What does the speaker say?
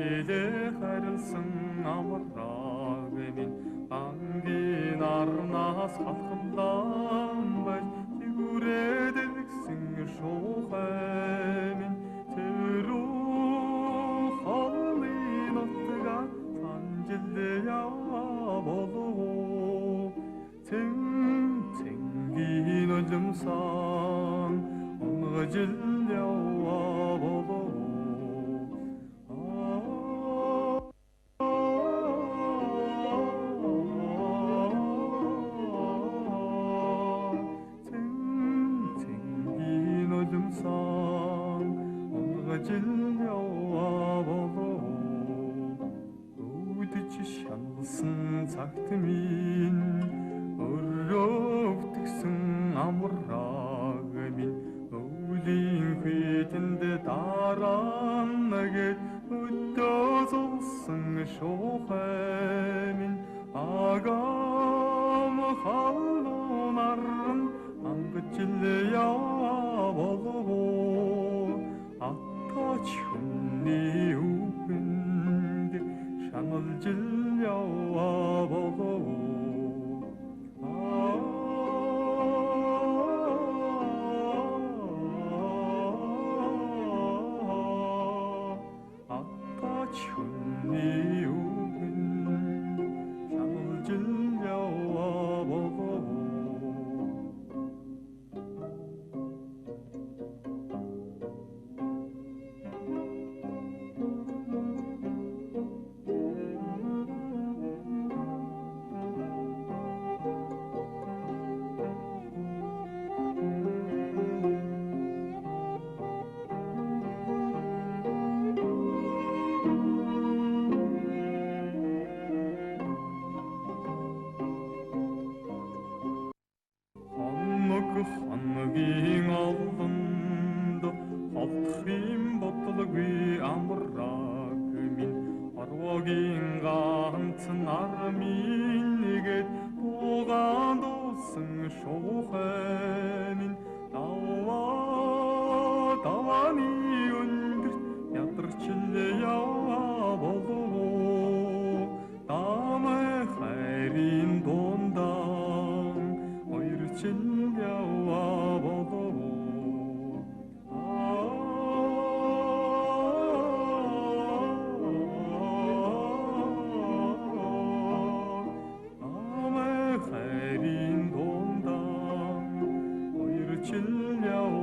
Ile харилсан амраг минь бангийн арнаас халхамлан байж тэгүрээд ирсэн шуухай минь тэрүү холын нутга санжил яваа болов цэнгийн улимсан онгожил яваа болов шаналсан цагт минь өрөвдгсөн амраг минь өвлийн хүйтэнд дараана гэд өдөө зулсан шуухай минь агам халуунар ангажил яваа болов атач хүний үгэнд шаналжил яваа болов атач хүний үгэнд шаналжил яваа болов хоногийн олонд холдох юм бодлоггүй амраг минь орвогийн ганц нар минь нэгэд бугаан дуусан шуухай минь давааны өндөрт ядарчил яваа болов дамай хайрын дундаа ойрчин яваа болов амай хайрын дундаа ойрчин яваа